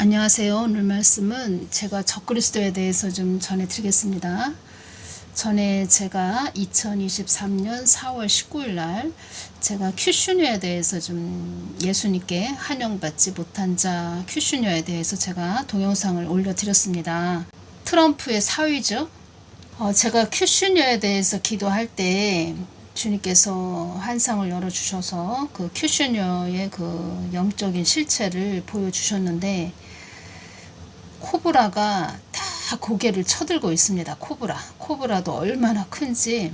안녕하세요. 오늘 말씀은 제가 적그리스도에 대해서 좀 전해드리겠습니다. 전에 제가 2023년 4월 19일 날 제가 큐슈녀에 대해서 좀 예수님께 환영받지 못한 자 큐슈녀에 대해서 제가 동영상을 올려드렸습니다. 트럼프의 사위죠. 제가 큐슈녀에 대해서 기도할 때 주님께서 환상을 열어주셔서 그 큐슈녀의 그 영적인 실체를 보여주셨는데, 코브라가 다 고개를 쳐들고 있습니다. 코브라도 얼마나 큰지.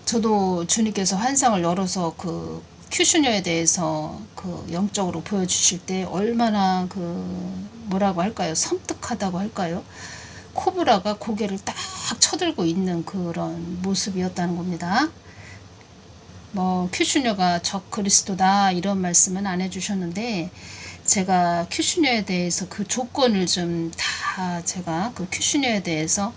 저도 주님께서 환상을 열어서 그 큐슈녀에 대해서 그 영적으로 보여주실 때 얼마나 그 뭐라고 할까요? 섬뜩하다고 할까요? 코브라가 고개를 딱 쳐들고 있는 그런 모습이었다는 겁니다. 큐슈녀가 적그리스도다 이런 말씀은 안 해주셨는데, 제가 큐슈녀에 대해서 그 조건을 좀 다 제가 그 큐슈녀에 대해서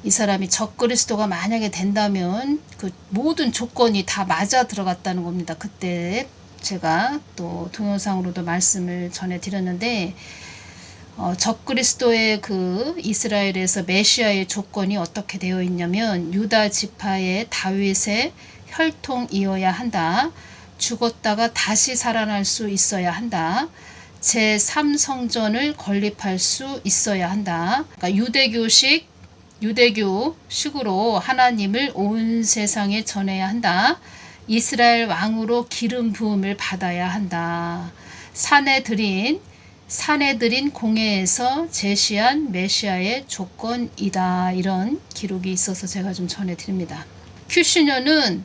이 사람이 적그리스도가 만약에 된다면 그 모든 조건이 다 맞아 들어갔다는 겁니다. 그때 제가 또 동영상으로도 말씀을 전해드렸는데, 적그리스도의 그 이스라엘에서 메시아의 조건이 어떻게 되어 있냐면, 유다 지파의 다윗의 혈통이어야 한다. 죽었다가 다시 살아날 수 있어야 한다. 제3성전을 건립할 수 있어야 한다. 그러니까 유대교식으로 하나님을 온 세상에 전해야 한다. 이스라엘 왕으로 기름 부음을 받아야 한다. 산에 들인 공회에서 제시한 메시아의 조건이다. 이런 기록이 있어서 제가 좀 전해드립니다. 큐슈녀는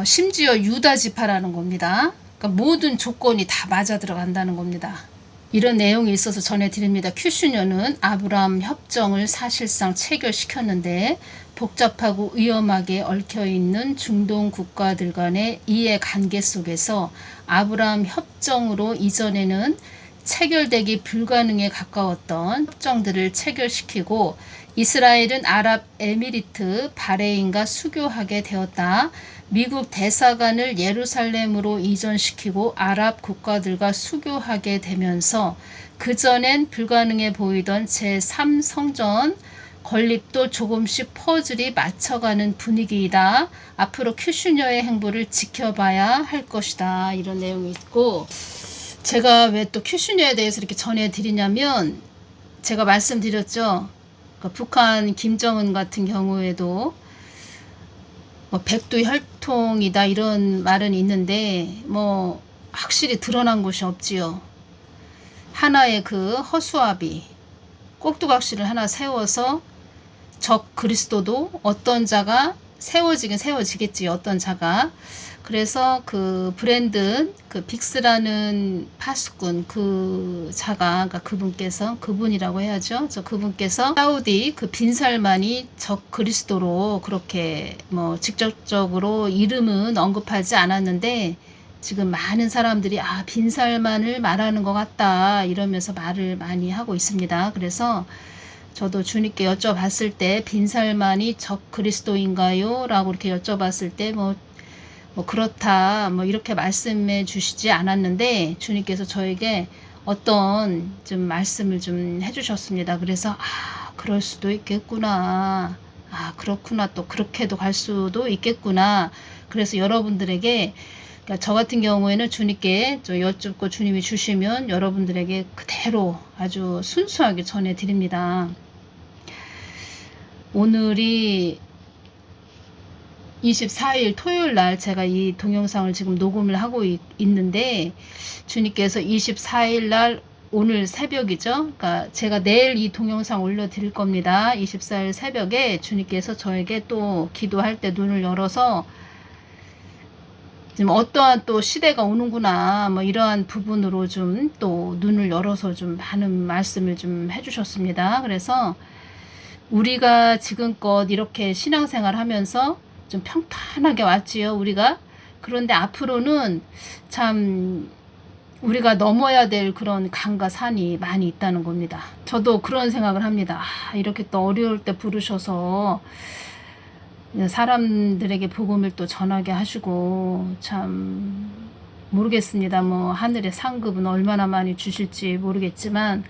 심지어 유다 지파라는 겁니다. 그러니까 모든 조건이 다 맞아 들어간다는 겁니다. 이런 내용이 있어서 전해드립니다. 큐슈녀는 아브라함 협정을 사실상 체결시켰는데, 복잡하고 위험하게 얽혀있는 중동 국가들 간의 이해관계 속에서 아브라함 협정으로 이전에는 체결되기 불가능에 가까웠던 협정들을 체결시키고, 이스라엘은 아랍에미리트 바레인과 수교하게 되었다. 미국 대사관을 예루살렘으로 이전시키고 아랍 국가들과 수교하게 되면서 그전엔 불가능해 보이던 제3성전 건립도 조금씩 퍼즐이 맞춰가는 분위기이다. 앞으로 큐슈녀의 행보를 지켜봐야 할 것이다. 이런 내용이 있고, 제가 왜 또 큐슈녀에 대해서 이렇게 전해드리냐면, 제가 말씀드렸죠. 북한 김정은 같은 경우에도 백두 혈통이다 이런 말은 있는데, 확실히 드러난 것이 없지요. 하나의 그 허수아비 꼭두각시를 하나 세워서 적 그리스도도 어떤 자가 세워지겠지, 어떤 자가. 그래서 그 브랜든 그 빅스라는 파수꾼 그 자가, 그러니까 그분이라고 해야죠. 그분께서 사우디 그 빈살만이 적 그리스도로 그렇게 직접적으로 이름은 언급하지 않았는데, 지금 많은 사람들이 빈살만을 말하는 것 같다 이러면서 말을 많이 하고 있습니다. 그래서 저도 주님께 여쭤봤을 때 빈살만이 적 그리스도인가요? 라고 이렇게 여쭤봤을 때 그렇다 이렇게 말씀해 주시지 않았는데, 주님께서 저에게 어떤 좀 말씀을 좀 해주셨습니다. 그래서 그럴 수도 있겠구나, 그렇구나, 또 그렇게도 갈 수도 있겠구나. 그래서 여러분들에게, 그러니까 저 같은 경우에는 주님께 여쭙고 주님이 주시면 여러분들에게 그대로 아주 순수하게 전해드립니다. 오늘이 24일 토요일 날 제가 이 동영상을 지금 녹음을 하고 있는데, 주님께서 24일 날 오늘 새벽이죠. 그러니까 제가 내일 이 동영상 올려드릴 겁니다. 24일 새벽에 주님께서 저에게 또 기도할 때 눈을 열어서 지금 어떠한 또 시대가 오는구나 이러한 부분으로 좀 또 눈을 열어서 좀 많은 말씀을 좀 해주셨습니다. 그래서 우리가 지금껏 이렇게 신앙생활 하면서 좀 평탄하게 왔지요, 우리가. 그런데 앞으로는 참 우리가 넘어야 될 그런 강과 산이 많이 있다는 겁니다. 저도 그런 생각을 합니다. 이렇게 또 어려울 때 부르셔서 사람들에게 복음을 또 전하게 하시고, 참 모르겠습니다. 뭐 하늘의 상급은 얼마나 많이 주실지 모르겠지만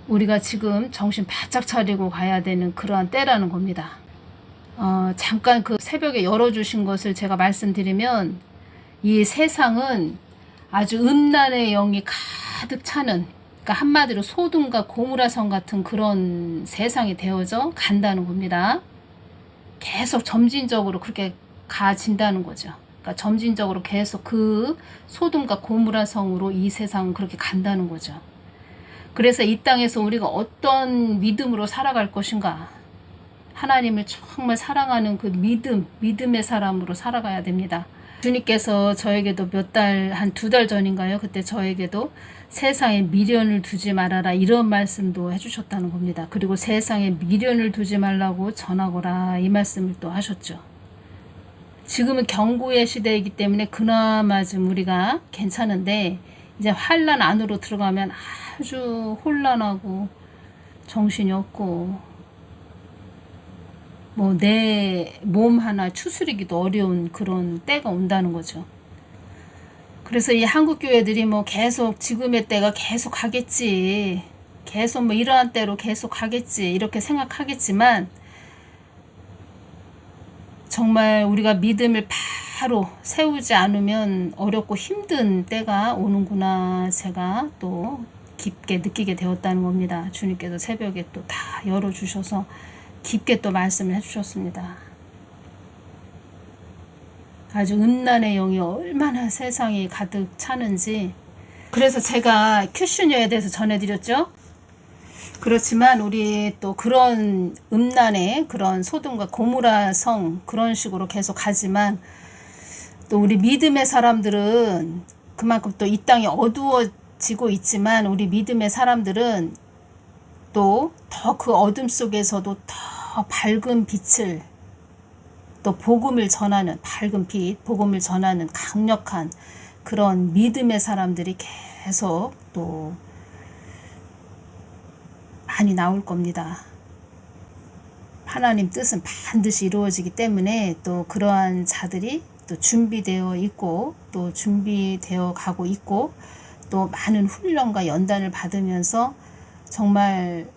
우리가 지금 정신 바짝 차리고 가야 되는 그러한 때라는 겁니다. 잠깐 그 새벽에 열어주신 것을 제가 말씀드리면 이 세상은 아주 음란의 영이 가득 차는, 그러니까 한마디로 소돔과 고무라성 같은 그런 세상이 되어져 간다는 겁니다. 계속 점진적으로 그렇게 가진다는 거죠. 그러니까 점진적으로 계속 그 소돔과 고무라성으로 이 세상은 그렇게 간다는 거죠. 그래서 이 땅에서 우리가 어떤 믿음으로 살아갈 것인가, 하나님을 정말 사랑하는 그 믿음의 사람으로 살아가야 됩니다. 주님께서 저에게도 한 2달 전인가요? 그때 저에게도 세상에 미련을 두지 말아라 이런 말씀도 해주셨다는 겁니다. 그리고 세상에 미련을 두지 말라고 전하거라 이 말씀을 또 하셨죠. 지금은 경고의 시대이기 때문에 그나마 좀 우리가 괜찮은데 이제 환난 안으로 들어가면 아주 혼란하고 정신이 없고 뭐 내 몸 하나 추스리기도 어려운 그런 때가 온다는 거죠. 그래서 이 한국 교회들이 뭐 계속 지금의 때가 계속 가겠지, 계속 뭐 이러한 때로 계속 가겠지 이렇게 생각하겠지만 정말 우리가 믿음을 바로 세우지 않으면 어렵고 힘든 때가 오는구나 제가 또 깊게 느끼게 되었다는 겁니다. 주님께서 새벽에 또 다 열어주셔서 깊게 또 말씀을 해주셨습니다. 아주 음란의 영이 얼마나 세상이 가득 차는지. 그래서 제가 큐슈녀에 대해서 전해드렸죠. 그렇지만 우리 또 그런 음란의 그런 소돔과 고무라 성 그런 식으로 계속 가지만 또 우리 믿음의 사람들은 그만큼 또 이 땅이 어두워지고 있지만 우리 믿음의 사람들은 또 더 그 어둠 속에서도 더 밝은 빛을 또 복음을 전하는 밝은 빛, 복음을 전하는 강력한 그런 믿음의 사람들이 계속 또 많이 나올 겁니다. 하나님 뜻은 반드시 이루어지기 때문에 또 그러한 자들이 또 준비되어 있고 또 준비되어 가고 있고 또 많은 훈련과 연단을 받으면서 정말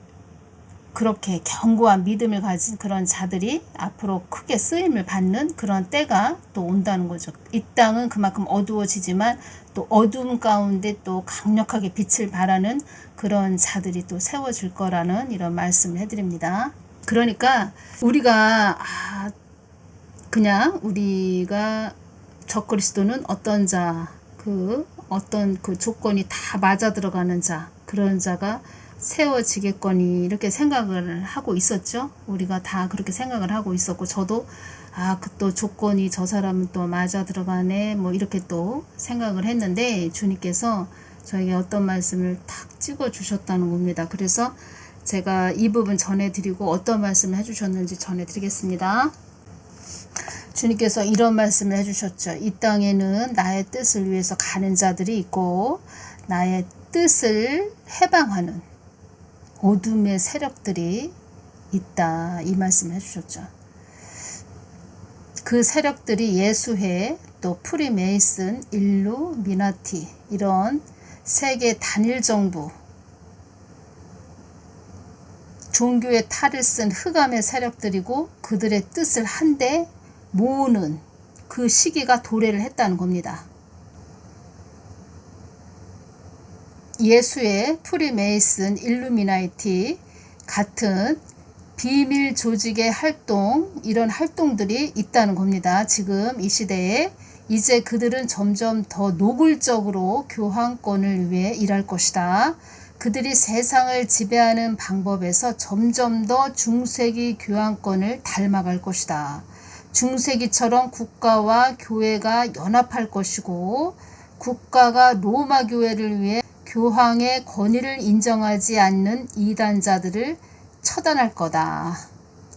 그렇게 견고한 믿음을 가진 그런 자들이 앞으로 크게 쓰임을 받는 그런 때가 또 온다는 거죠. 이 땅은 그만큼 어두워지지만 또 어둠 가운데 또 강력하게 빛을 발하는 그런 자들이 또 세워질 거라는 이런 말씀을 해드립니다. 그러니까 우리가 그냥 우리가 적그리스도는 어떤 자, 어떤 그 조건이 다 맞아 들어가는 자, 그런 자가 세워지겠거니 이렇게 생각을 하고 있었죠. 우리가 다 그렇게 생각을 하고 있었고 저도 그 또 조건이 저 사람은 또 맞아 들어가네 뭐 이렇게 또 생각을 했는데 주님께서 저에게 어떤 말씀을 탁 찍어 주셨다는 겁니다. 그래서 제가 이 부분 전해드리고 어떤 말씀을 해주셨는지 전해드리겠습니다. 주님께서 이런 말씀을 해주셨죠. 이 땅에는 나의 뜻을 위해서 가는 자들이 있고 나의 뜻을 해방하는 어둠의 세력들이 있다 이 말씀을 해주셨죠. 그 세력들이 예수회, 또 프리메이슨, 일루미나티 이런 세계 단일 정부 종교의 탈을 쓴 흑암의 세력들이고 그들의 뜻을 한데 모으는 그 시기가 도래를 했다는 겁니다. 예수의 프리메이슨, 일루미나티 같은 비밀 조직의 활동, 이런 활동들이 있다는 겁니다. 지금 이 시대에 이제 그들은 점점 더 노골적으로 교황권을 위해 일할 것이다. 그들이 세상을 지배하는 방법에서 점점 더 중세기 교황권을 닮아갈 것이다. 중세기처럼 국가와 교회가 연합할 것이고 국가가 로마 교회를 위해 교황의 권위를 인정하지 않는 이단자들을 처단할 거다.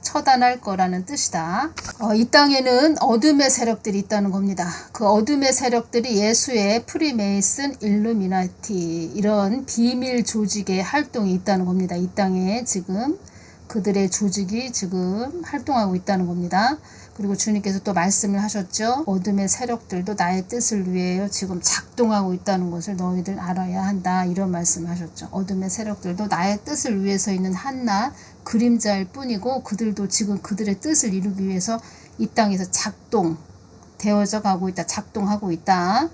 처단할 거라는 뜻이다. 이 땅에는 어둠의 세력들이 있다는 겁니다. 그 어둠의 세력들이 예수의 프리메이슨, 일루미나티 이런 비밀 조직의 활동이 있다는 겁니다. 이 땅에 지금 그들의 조직이 지금 활동하고 있다는 겁니다. 그리고 주님께서 또 말씀을 하셨죠. 어둠의 세력들도 나의 뜻을 위해 지금 작동하고 있다는 것을 너희들 알아야 한다. 이런 말씀을 하셨죠. 어둠의 세력들도 나의 뜻을 위해서 있는 한낱 그림자일 뿐이고 그들도 지금 그들의 뜻을 이루기 위해서 이 땅에서 작동되어져 가고 있다. 작동하고 있다.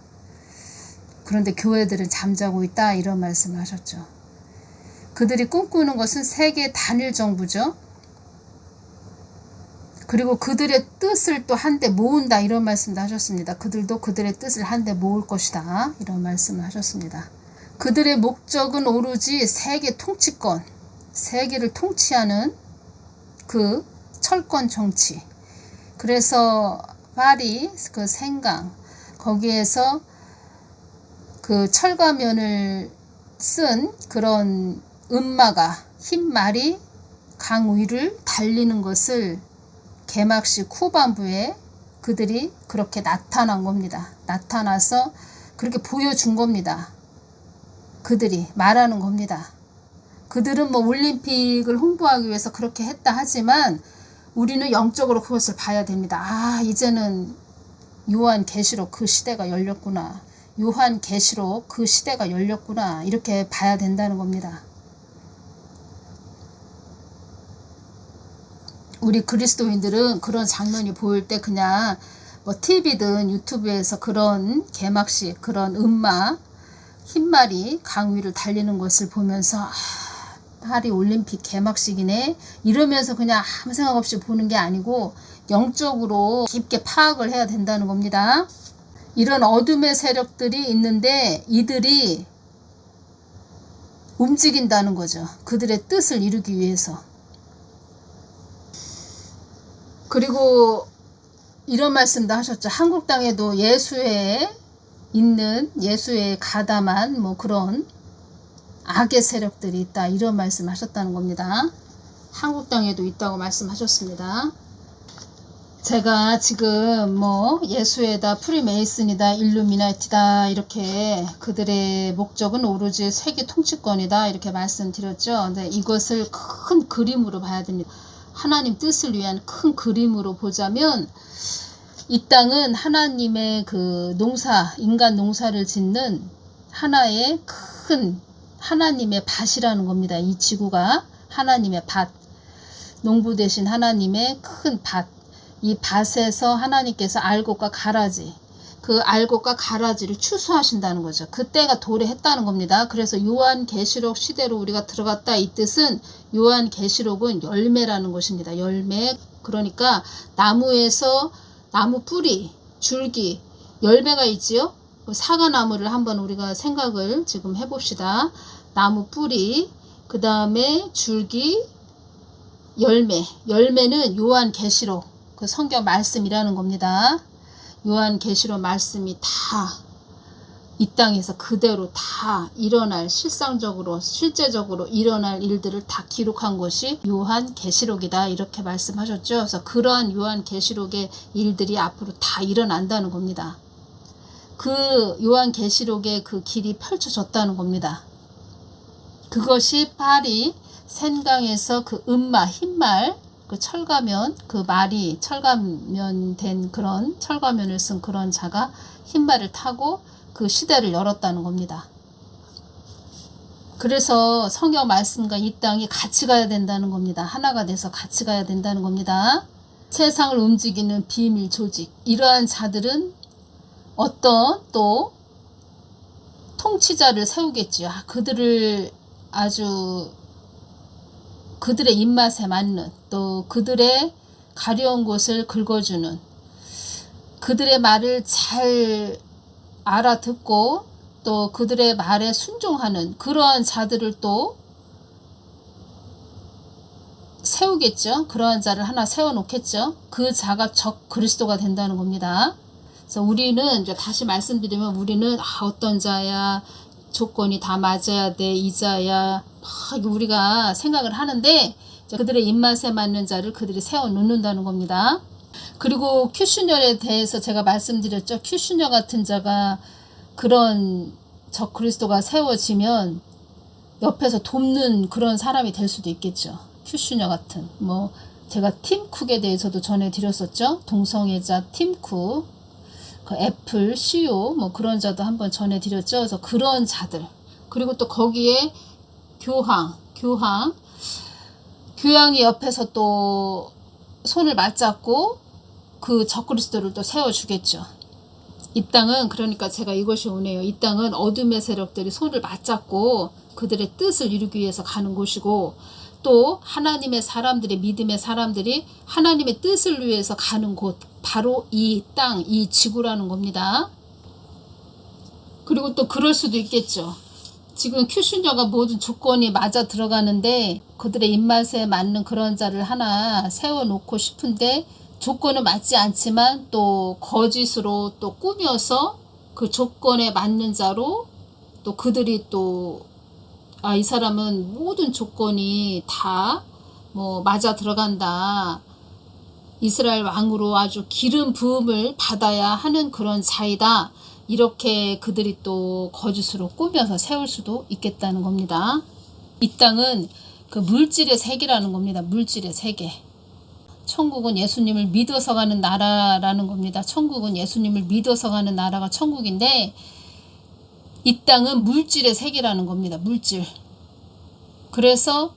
그런데 교회들은 잠자고 있다. 이런 말씀을 하셨죠. 그들이 꿈꾸는 것은 세계 단일 정부죠. 그리고 그들의 뜻을 또 한데 모은다. 이런 말씀도 하셨습니다. 그들도 그들의 뜻을 한데 모을 것이다. 이런 말씀을 하셨습니다. 그들의 목적은 오로지 세계 통치권, 세계를 통치하는 그 철권 정치. 그래서 파리 그 생강 거기에서 그 철가면을 쓴 그런 은마가 흰 말이 강 위를 달리는 것을 개막식 후반부에 그들이 그렇게 나타난 겁니다. 나타나서 그렇게 보여준 겁니다. 그들이 말하는 겁니다. 그들은 뭐 올림픽을 홍보하기 위해서 그렇게 했다 하지만 우리는 영적으로 그것을 봐야 됩니다. 아, 이제는 요한계시록 그 시대가 열렸구나. 요한계시록 그 시대가 열렸구나. 이렇게 봐야 된다는 겁니다. 우리 그리스도인들은 그런 장면이 보일 때 그냥 뭐 TV든 유튜브에서 그런 개막식, 그런 은마, 흰말이 강 위를 달리는 것을 보면서 아, 파리 올림픽 개막식이네 이러면서 그냥 아무 생각 없이 보는 게 아니고 영적으로 깊게 파악을 해야 된다는 겁니다. 이런 어둠의 세력들이 있는데 이들이 움직인다는 거죠. 그들의 뜻을 이루기 위해서. 그리고 이런 말씀도 하셨죠. 한국 땅에도 예수회에 있는 예수에 가담한 뭐 그런 악의 세력들이 있다. 이런 말씀 하셨다는 겁니다. 한국 땅에도 있다고 말씀하셨습니다. 제가 지금 뭐 예수회다, 프리메이슨이다, 일루미나티다 이렇게 그들의 목적은 오로지 세계 통치권이다 이렇게 말씀드렸죠. 근데 이것을 큰 그림으로 봐야 됩니다. 하나님 뜻을 위한 큰 그림으로 보자면 이 땅은 하나님의 그 농사, 인간 농사를 짓는 하나의 큰 하나님의 밭이라는 겁니다. 이 지구가 하나님의 밭, 농부 대신 하나님의 큰 밭. 이 밭에서 하나님께서 알곡과 가라지, 그 알곡과 가라지를 추수하신다는 거죠. 그때가 도래했다는 겁니다. 그래서 요한계시록 시대로 우리가 들어갔다 이 뜻은 요한계시록은 열매라는 것입니다. 열매. 그러니까 나무에서 나무 뿌리, 줄기, 열매가 있지요. 사과나무를 한번 우리가 생각을 지금 해봅시다. 나무 뿌리, 그 다음에 줄기, 열매. 열매는 요한계시록 그 성경 말씀이라는 겁니다. 요한계시록 말씀이 다 이 땅에서 그대로 다 일어날 실상적으로 실제적으로 일어날 일들을 다 기록한 것이 요한계시록이다 이렇게 말씀하셨죠. 그래서 그러한 요한계시록의 일들이 앞으로 다 일어난다는 겁니다. 그 요한계시록의 그 길이 펼쳐졌다는 겁니다. 그것이 파리 센강에서 그 은마 흰말 그 철가면 그 말이 철가면 된 그런 철가면을 쓴 그런 자가 흰말을 타고 그 시대를 열었다는 겁니다. 그래서 성경 말씀과 이 땅이 같이 가야 된다는 겁니다. 하나가 돼서 같이 가야 된다는 겁니다. 세상을 움직이는 비밀 조직, 이러한 자들은 어떤 또 통치자를 세우겠지요. 그들을 아주 그들의 입맛에 맞는, 또 그들의 가려운 곳을 긁어주는, 그들의 말을 잘 알아듣고 또 그들의 말에 순종하는 그러한 자들을 또 세우겠죠. 그러한 자를 하나 세워놓겠죠. 그 자가 적 그리스도가 된다는 겁니다. 그래서 우리는 이제 다시 말씀드리면 우리는 어떤 자야, 조건이 다 맞아야 돼, 이 자야 막 우리가 생각을 하는데 그들의 입맛에 맞는 자를 그들이 세워놓는다는 겁니다. 그리고 큐슈녀에 대해서 제가 말씀드렸죠. 큐슈녀 같은 자가 그런 적 그리스도가 세워지면 옆에서 돕는 그런 사람이 될 수도 있겠죠. 큐슈녀 같은 뭐 제가 팀쿡에 대해서도 전해드렸었죠. 동성애자 팀쿡, 그 애플 CEO 뭐 그런 자도 한번 전해드렸죠. 그래서 그런 자들, 그리고 또 거기에 교황이 옆에서 또 손을 맞잡고 그 적그리스도를 또 세워주겠죠. 이 땅은, 그러니까 제가 이것이 오네요. 이 땅은 어둠의 세력들이 손을 맞잡고 그들의 뜻을 이루기 위해서 가는 곳이고, 또 하나님의 사람들이, 믿음의 사람들이 하나님의 뜻을 위해서 가는 곳, 바로 이 땅, 이 지구라는 겁니다. 그리고 또 그럴 수도 있겠죠. 지금 큐슈녀가 모든 조건이 맞아 들어가는데 그들의 입맛에 맞는 그런 자를 하나 세워놓고 싶은데, 조건은 맞지 않지만 또 거짓으로 또 꾸며서 그 조건에 맞는 자로 또 그들이 또 이 사람은 모든 조건이 다 뭐 맞아 들어간다, 이스라엘 왕으로 아주 기름 부음을 받아야 하는 그런 자이다, 이렇게 그들이 또 거짓으로 꾸며서 세울 수도 있겠다는 겁니다. 이 땅은 그 물질의 세계라는 겁니다. 물질의 세계. 천국은 예수님을 믿어서 가는 나라라는 겁니다. 천국은 예수님을 믿어서 가는 나라가 천국인데, 이 땅은 물질의 세계라는 겁니다. 물질. 그래서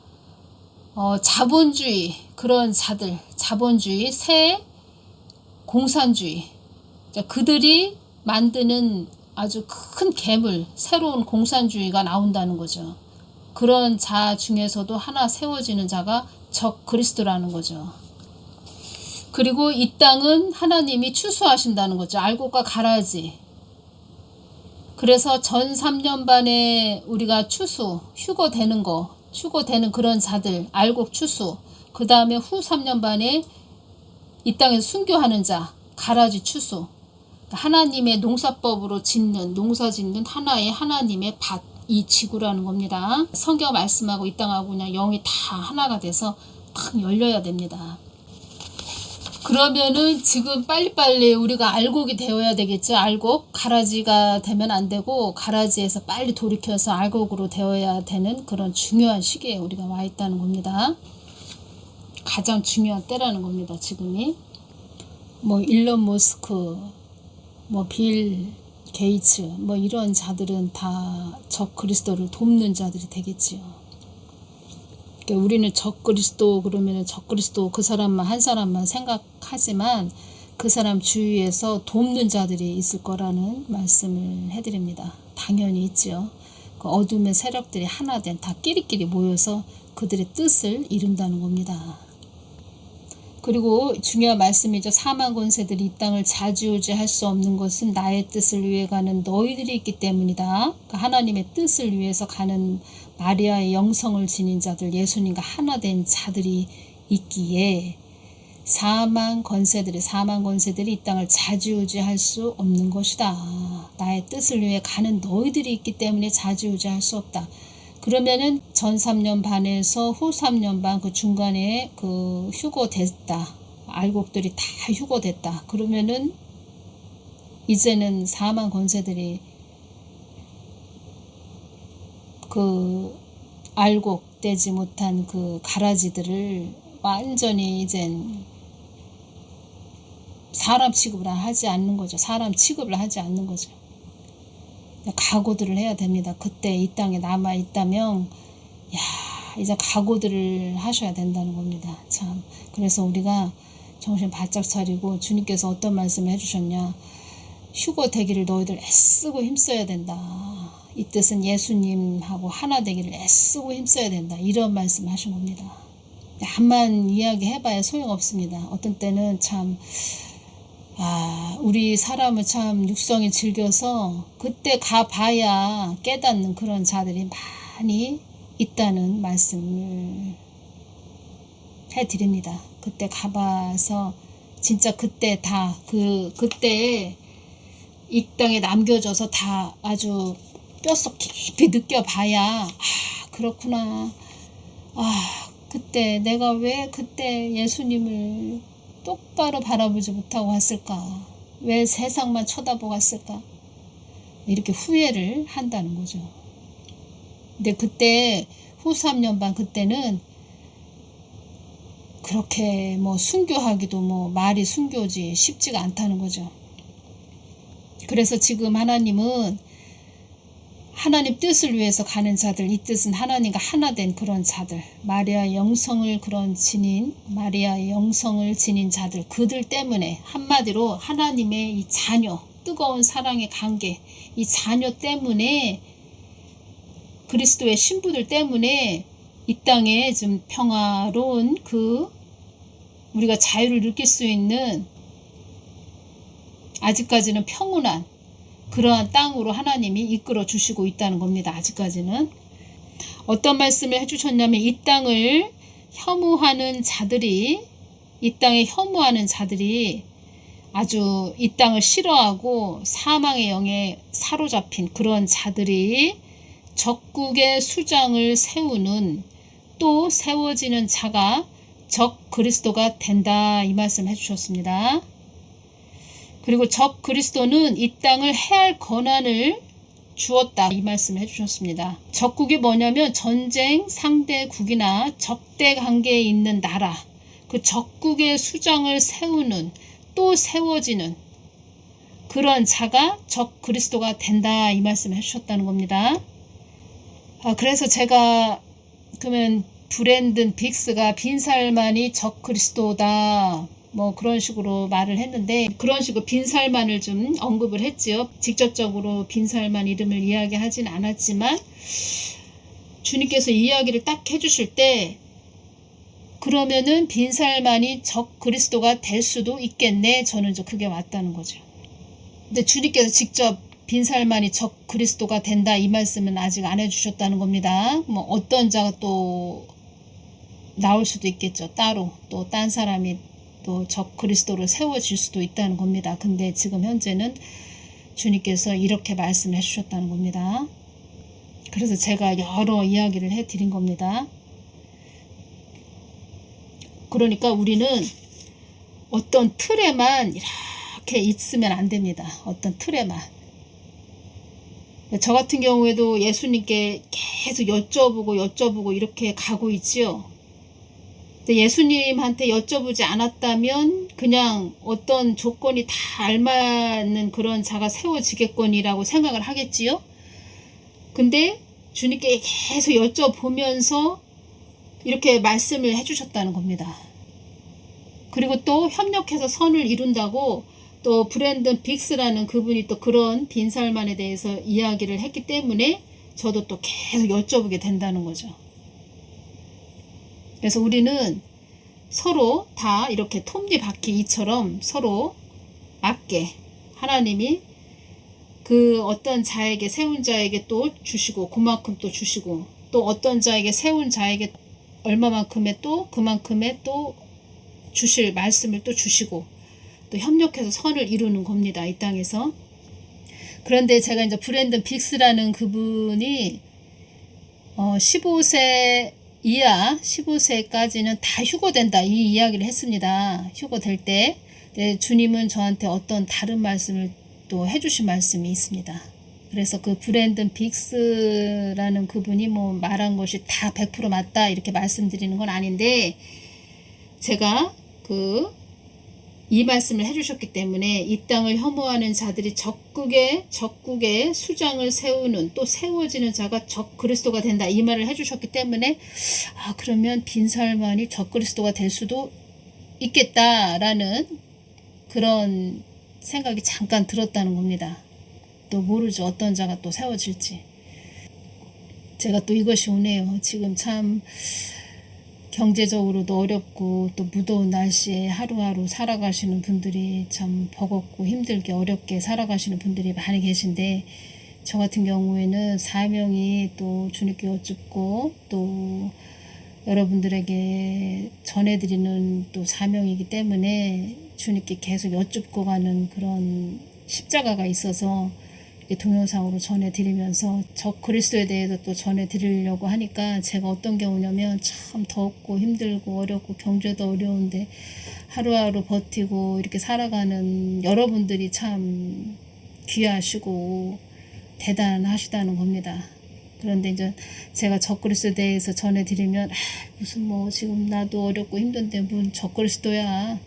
자본주의, 그런 자들, 자본주의, 새 공산주의, 그들이 만드는 아주 큰 괴물, 새로운 공산주의가 나온다는 거죠. 그런 자 중에서도 하나 세워지는 자가 적그리스도라는 거죠. 그리고 이 땅은 하나님이 추수하신다는 거죠. 알곡과 가라지. 그래서 전 3년반에 우리가 휴거되는 그런 자들, 알곡 추수, 그 다음에 후 3년반에 이 땅에서 순교하는 자, 가라지 추수, 하나님의 농사법으로 농사 짓는 하나의 하나님의 밭, 이 지구라는 겁니다. 성경 말씀하고 이 땅하고 그냥 영이 다 하나가 돼서 탁 열려야 됩니다. 그러면은 지금 빨리빨리 우리가 알곡이 되어야 되겠죠. 알곡, 가라지가 되면 안 되고, 가라지에서 빨리 돌이켜서 알곡으로 되어야 되는 그런 중요한 시기에 우리가 와 있다는 겁니다. 가장 중요한 때라는 겁니다. 지금이. 뭐 일론 머스크, 뭐 빌 게이츠, 뭐 이런 자들은 다 적그리스도를 돕는 자들이 되겠지요. 그러니까 우리는 적그리스도 그러면 적그리스도 그 사람만, 한 사람만 생각하지만 그 사람 주위에서 돕는 자들이 있을 거라는 말씀을 해드립니다. 당연히 있죠. 그 어둠의 세력들이 하나된, 다 끼리끼리 모여서 그들의 뜻을 이룬다는 겁니다. 그리고 중요한 말씀이죠. 사망 권세들이 이 땅을 좌지우지할 수 없는 것은 나의 뜻을 위해 가는 너희들이 있기 때문이다. 그러니까 하나님의 뜻을 위해서 가는 마리아의 영성을 지닌 자들, 예수님과 하나 된 자들이 있기에 사망 권세들이 이 땅을 좌지우지할 수 없는 것이다. 나의 뜻을 위해 가는 너희들이 있기 때문에 좌지우지할 수 없다. 그러면은 전 3년 반에서 후 3년 반 그 중간에 그 휴거됐다. 알곡들이 다 휴거됐다. 그러면은 이제는 사망 권세들이 그 알곡되지 못한 그 가라지들을 완전히 이젠 사람 취급을 하지 않는 거죠. 사람 취급을 하지 않는 거죠. 각오들을 해야 됩니다. 그때 이 땅에 남아 있다면 이제 각오들을 하셔야 된다는 겁니다. 참, 그래서 우리가 정신 바짝 차리고, 주님께서 어떤 말씀을 해주셨냐, 휴거 되기를 너희들 애쓰고 힘써야 된다. 이 뜻은 예수님하고 하나 되기를 애쓰고 힘써야 된다. 이런 말씀을 하신 겁니다. 한만 이야기해봐야 소용없습니다. 어떤 때는 참 우리 사람을 참 육성이 즐겨서 그때 가봐야 깨닫는 그런 자들이 많이 있다는 말씀을 해드립니다. 그때 가봐서 진짜 그때 다 그때 이 땅에 남겨져서 다 아주 뼛속 깊이 느껴봐야 그렇구나. 그때 내가 왜 그때 예수님을 똑바로 바라보지 못하고 왔을까? 왜 세상만 쳐다보고 왔을까? 이렇게 후회를 한다는 거죠. 근데 그때 후 3년 반 그때는 그렇게 뭐 순교하기도 뭐 말이 순교지 쉽지가 않다는 거죠. 그래서 지금 하나님은 하나님 뜻을 위해서 가는 자들, 이 뜻은 하나님과 하나 된 그런 자들, 마리아의 영성을 지닌 자들, 그들 때문에, 한마디로 하나님의 이 자녀, 뜨거운 사랑의 관계, 이 자녀 때문에, 그리스도의 신부들 때문에 이 땅에 좀 평화로운 우리가 자유를 느낄 수 있는, 아직까지는 평온한 그러한 땅으로 하나님이 이끌어 주시고 있다는 겁니다. 아직까지는. 어떤 말씀을 해주셨냐면, 이 땅에 혐오하는 자들이 아주 이 땅을 싫어하고 사망의 영에 사로잡힌 그런 자들이 적국의 수장을 세우는, 또 세워지는 자가 적 그리스도가 된다, 이 말씀 해주셨습니다. 그리고 적 그리스도는 이 땅을 해할 권한을 주었다, 이 말씀을 해주셨습니다. 적국이 뭐냐면 전쟁 상대국이나 적대 관계에 있는 나라, 그 적국의 수장을 세우는, 또 세워지는 그런 자가 적 그리스도가 된다, 이 말씀을 해주셨다는 겁니다. 그래서 제가 그러면 브랜든 빅스가 빈살만이 적 그리스도다, 뭐 그런 식으로 말을 했는데, 그런 식으로 빈살만을 좀 언급을 했지요. 직접적으로 빈살만 이름을 이야기하진 않았지만 주님께서 이야기를 딱 해주실 때, 그러면은 빈살만이 적 그리스도가 될 수도 있겠네, 저는 그게 왔다는 거죠. 근데 주님께서 직접 빈살만이 적 그리스도가 된다, 이 말씀은 아직 안 해주셨다는 겁니다. 뭐 어떤 자가 또 나올 수도 있겠죠. 따로 또 딴 사람이 또 적 그리스도를 세워질 수도 있다는 겁니다. 근데 지금 현재는 주님께서 이렇게 말씀해 주셨다는 겁니다. 그래서 제가 여러 이야기를 해 드린 겁니다. 그러니까 우리는 어떤 틀에만 이렇게 있으면 안 됩니다. 어떤 틀에만. 저 같은 경우에도 예수님께 계속 여쭤보고 이렇게 가고 있지요. 예수님한테 여쭤보지 않았다면 그냥 어떤 조건이 다 알맞는 그런 자가 세워지겠거니라고 생각을 하겠지요. 근데 주님께 계속 여쭤보면서 이렇게 말씀을 해주셨다는 겁니다. 그리고 또 협력해서 선을 이룬다고 또 브랜든 빅스라는 그분이 또 그런 빈살만에 대해서 이야기를 했기 때문에 저도 또 계속 여쭤보게 된다는 거죠. 그래서 우리는 서로 다 이렇게 톱니바퀴 이처럼 서로 맞게 하나님이 그 어떤 자에게, 세운 자에게 또 주시고 그만큼 또 주시고, 또 어떤 자에게, 세운 자에게 얼마만큼의 또 그만큼의 또 주실 말씀을 또 주시고, 또 협력해서 선을 이루는 겁니다, 이 땅에서. 그런데 제가 이제 브랜든 빅스라는 그분이 15세 이하 15세까지는 다 휴거된다, 이 이야기를 했습니다. 휴거될 때. 주님은 저한테 어떤 다른 말씀을 또 해주신 말씀이 있습니다. 그래서 그 브랜든 빅스라는 그분이 뭐 말한 것이 다 100% 맞다 이렇게 말씀드리는 건 아닌데, 제가 이 말씀을 해주셨기 때문에 이 땅을 혐오하는 자들이 적국의 수장을 세우는, 또 세워지는 자가 적 그리스도가 된다, 이 말을 해주셨기 때문에 그러면 빈살만이 적 그리스도가 될 수도 있겠다라는 그런 생각이 잠깐 들었다는 겁니다. 또 모르죠, 어떤 자가 또 세워질지. 제가 또 이것이 오네요. 지금 참 경제적으로도 어렵고 또 무더운 날씨에 하루하루 살아가시는 분들이 참 버겁고 힘들게 어렵게 살아가시는 분들이 많이 계신데, 저 같은 경우에는 사명이 또 주님께 여쭙고 또 여러분들에게 전해드리는 또 사명이기 때문에 주님께 계속 여쭙고 가는 그런 십자가가 있어서 동영상으로 전해드리면서 적 그리스도에 대해서 또 전해드리려고 하니까, 제가 어떤 경우냐면 참 덥고 힘들고 어렵고 경제도 어려운데 하루하루 버티고 이렇게 살아가는 여러분들이 참 귀하시고 대단하시다는 겁니다. 그런데 이제 제가 적그리스도에 대해서 전해드리면 무슨 뭐 지금 나도 어렵고 힘든데 뭔 적그리스도야.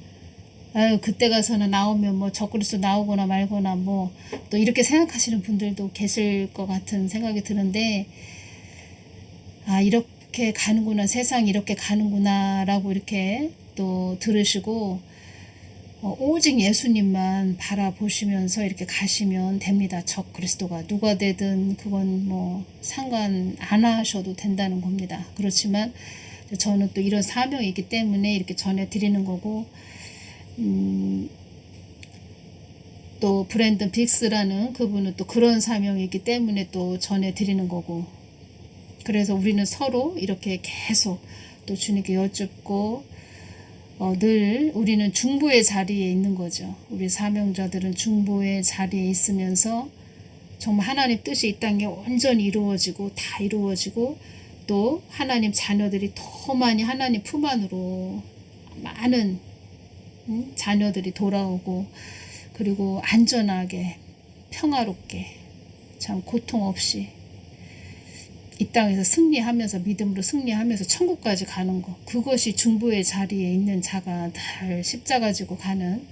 아유 그때 가서는 나오면 뭐 적그리스도 나오거나 말거나 뭐 또 이렇게 생각하시는 분들도 계실 것 같은 생각이 드는데 이렇게 가는구나, 세상이 이렇게 가는구나 라고 이렇게 또 들으시고 오직 예수님만 바라보시면서 이렇게 가시면 됩니다. 적그리스도가 누가 되든 그건 뭐 상관 안 하셔도 된다는 겁니다. 그렇지만 저는 또 이런 사명이 있기 때문에 이렇게 전해드리는 거고, 또 브랜든 빅스라는 그분은 또 그런 사명이 있기 때문에 또 전해드리는 거고, 그래서 우리는 서로 이렇게 계속 또 주님께 여쭙고 늘 우리는 중보의 자리에 있는 거죠. 우리 사명자들은 중보의 자리에 있으면서 정말 하나님 뜻이 이 땅에 온전히 이루어지고 다 이루어지고 또 하나님 자녀들이 더 많이 하나님 품 안으로 많은 자녀들이 돌아오고 그리고 안전하게 평화롭게 참 고통 없이 이 땅에서 승리하면서 믿음으로 승리하면서 천국까지 가는 것, 그것이 중보의 자리에 있는 자가 늘 십자가 지고 가는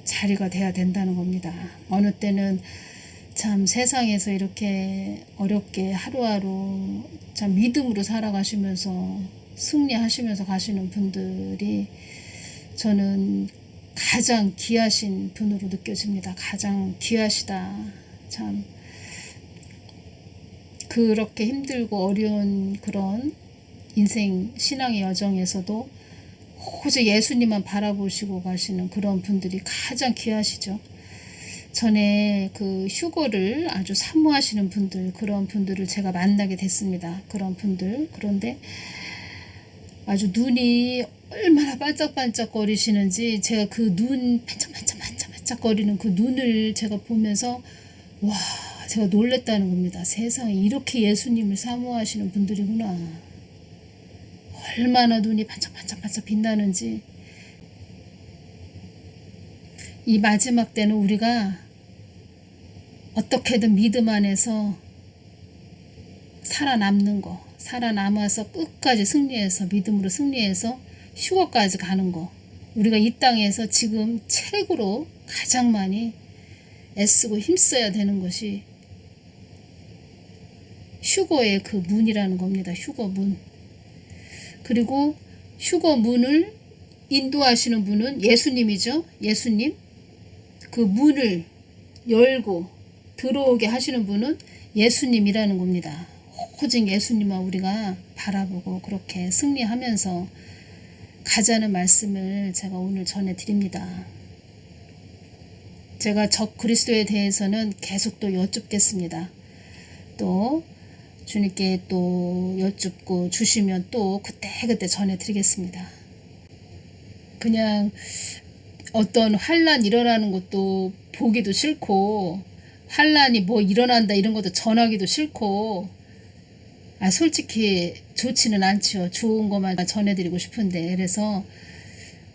자리가 돼야 된다는 겁니다. 어느 때는 참 세상에서 이렇게 어렵게 하루하루 참 믿음으로 살아가시면서 승리하시면서 가시는 분들이 저는 가장 귀하신 분으로 느껴집니다. 가장 귀하시다. 참 그렇게 힘들고 어려운 그런 인생 신앙의 여정에서도 오직 예수님만 바라보시고 가시는 그런 분들이 가장 귀하시죠. 전에 그 휴거를 아주 사모하시는 분들, 그런 분들을 제가 만나게 됐습니다. 그런 분들. 그런데 아주 눈이 얼마나 반짝반짝 거리시는지 제가 그 눈 반짝반짝 거리는 그 눈을 제가 보면서 와, 제가 놀랬다는 겁니다. 세상에 이렇게 예수님을 사모하시는 분들이구나. 얼마나 눈이 반짝반짝 빛나는지. 이 마지막 때는 우리가 어떻게든 믿음 안에서 살아남는 거, 살아남아서 끝까지 승리해서 믿음으로 승리해서 휴거까지 가는 거, 우리가 이 땅에서 지금 최고로 가장 많이 애쓰고 힘써야 되는 것이 휴거의 그 문이라는 겁니다. 휴거 문. 그리고 휴거 문을 인도하시는 분은 예수님이죠. 예수님. 그 문을 열고 들어오게 하시는 분은 예수님이라는 겁니다. 오직 예수님만 우리가 바라보고 그렇게 승리하면서 가자는 말씀을 제가 오늘 전해드립니다. 제가 적 그리스도에 대해서는 계속 또 여쭙겠습니다. 또 주님께 또 여쭙고 주시면 또 그때 전해드리겠습니다. 그냥 어떤 환란 일어나는 것도 보기도 싫고 환란이 뭐 일어난다 이런 것도 전하기도 싫고 솔직히 좋지는 않죠. 좋은 것만 전해드리고 싶은데 그래서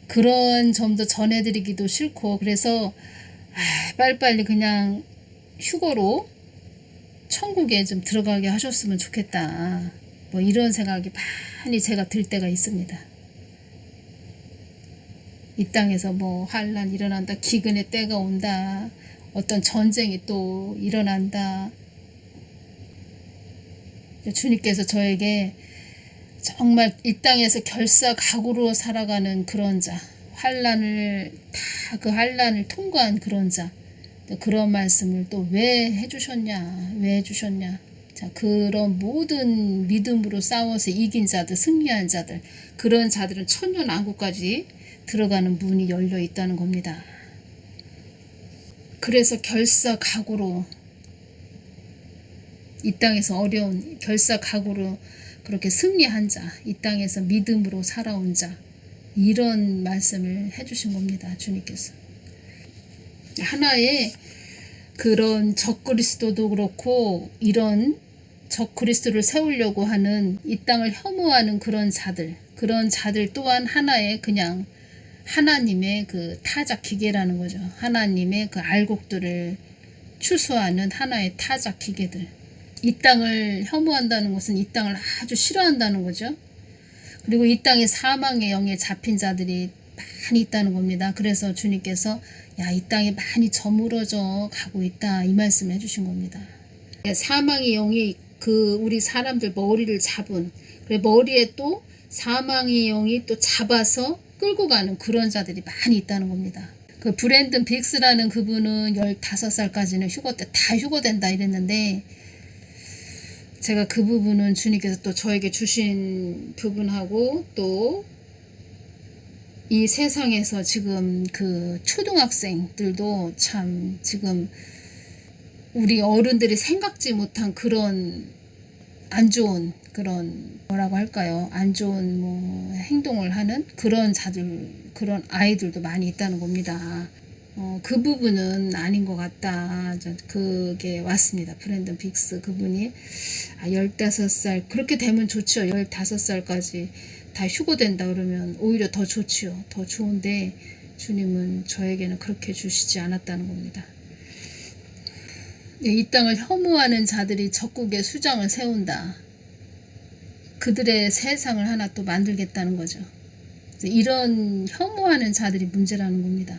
그런 점도 전해드리기도 싫고 그래서 빨리빨리 그냥 휴거로 천국에 좀 들어가게 하셨으면 좋겠다. 뭐 이런 생각이 많이 제가 들 때가 있습니다. 이 땅에서 뭐 환란 일어난다, 기근의 때가 온다, 어떤 전쟁이 또 일어난다. 주님께서 저에게 정말 이 땅에서 결사각오로 살아가는 그런 자, 환란을 다 그 환란을 통과한 그런 자, 그런 말씀을 또 왜 해주셨냐, 왜 해주셨냐. 자, 그런 모든 믿음으로 싸워서 이긴 자들, 승리한 자들, 그런 자들은 천년왕국까지 들어가는 문이 열려 있다는 겁니다. 그래서 결사각오로 이 땅에서 어려운 결사각오로 그렇게 승리한 자, 이 땅에서 믿음으로 살아온 자, 이런 말씀을 해주신 겁니다. 주님께서. 하나의 그런 적그리스도도 그렇고 이런 적그리스도를 세우려고 하는 이 땅을 혐오하는 그런 자들 또한 하나의 그냥 하나님의 그 타작 기계라는 거죠. 하나님의 그 알곡들을 추수하는 하나의 타작 기계들. 이 땅을 혐오한다는 것은 이 땅을 아주 싫어한다는 거죠. 그리고 이 땅에 사망의 영에 잡힌 자들이 많이 있다는 겁니다. 그래서 주님께서 야, 이 땅이 많이 저물어져 가고 있다, 이 말씀을 해주신 겁니다. 사망의 영이 우리 사람들 머리를 잡은, 그래 머리에 또 사망의 영이 또 잡아서 끌고 가는 그런 자들이 많이 있다는 겁니다. 그 브랜든 빅스라는 그분은 15살까지는 휴거 때 다 휴거된다 이랬는데, 제가 그 부분은 주님께서 또 저에게 주신 부분하고, 또 이 세상에서 지금 그 초등학생들도 참 지금 우리 어른들이 생각지 못한 그런 안 좋은, 그런 뭐라고 할까요? 안 좋은 뭐 행동을 하는 그런 자들, 그런 아이들도 많이 있다는 겁니다. 그 부분은 아닌 것 같다. 그게 왔습니다. 브랜든 빅스 그분이 15살 그렇게 되면 좋죠. 15살까지 다 휴거된다 그러면 오히려 더 좋지요. 더 좋은데 주님은 저에게는 그렇게 주시지 않았다는 겁니다. 이 땅을 혐오하는 자들이 적국에 수장을 세운다. 그들의 세상을 하나 또 만들겠다는 거죠. 이런 혐오하는 자들이 문제라는 겁니다.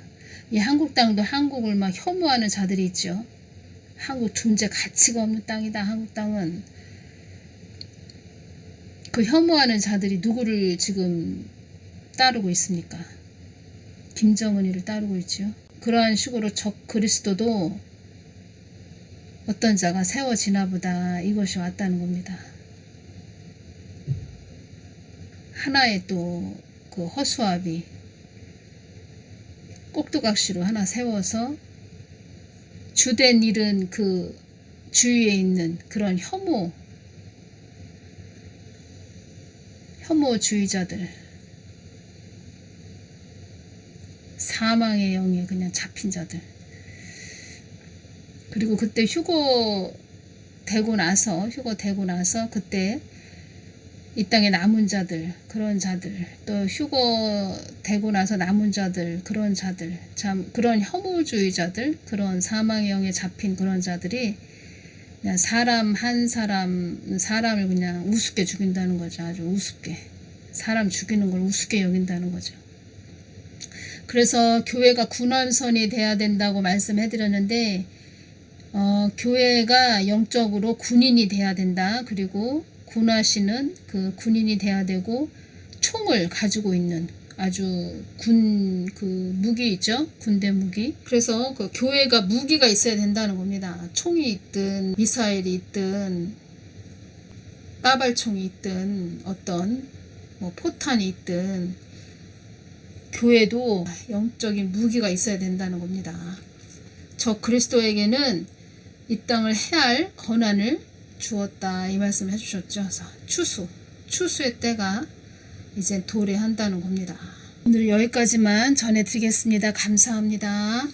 이 한국 땅도 한국을 막 혐오하는 자들이 있죠. 한국 존재 가치가 없는 땅이다. 한국 땅은. 그 혐오하는 자들이 누구를 지금 따르고 있습니까? 김정은이를 따르고 있죠. 그러한 식으로 적 그리스도도 어떤 자가 세워지나 보다, 이것이 왔다는 겁니다. 하나의 또 그 허수아비 꼭두각시로 하나 세워서 주된 일은 그 주위에 있는 그런 혐오주의자들, 사망의 영에 그냥 잡힌 자들, 그리고 그때 휴거되고 나서 그때 이 땅에 남은 자들, 그런 자들, 또 휴거되고 나서 남은 자들, 그런 자들, 참 그런 혐오주의자들, 그런 사망의 영에 잡힌 그런 자들이 그냥 한 사람을 그냥 우습게 죽인다는 거죠. 아주 우습게. 사람 죽이는 걸 우습게 여긴다는 거죠. 그래서 교회가 군함선이 돼야 된다고 말씀해드렸는데, 교회가 영적으로 군인이 돼야 된다. 그리고 군화시는 그 군인이 돼야 되고, 총을 가지고 있는 아주 그 무기 있죠? 군대 무기. 그래서 그 교회가 무기가 있어야 된다는 겁니다. 총이 있든 미사일이 있든 빠발총이 있든 어떤 뭐 포탄이 있든 교회도 영적인 무기가 있어야 된다는 겁니다. 저 그리스도에게는 이 땅을 해할 권한을 주었다, 이 말씀을 해주셨죠. 그래서 추수의 때가 이제 도래한다는 겁니다. 오늘 여기까지만 전해드리겠습니다. 감사합니다.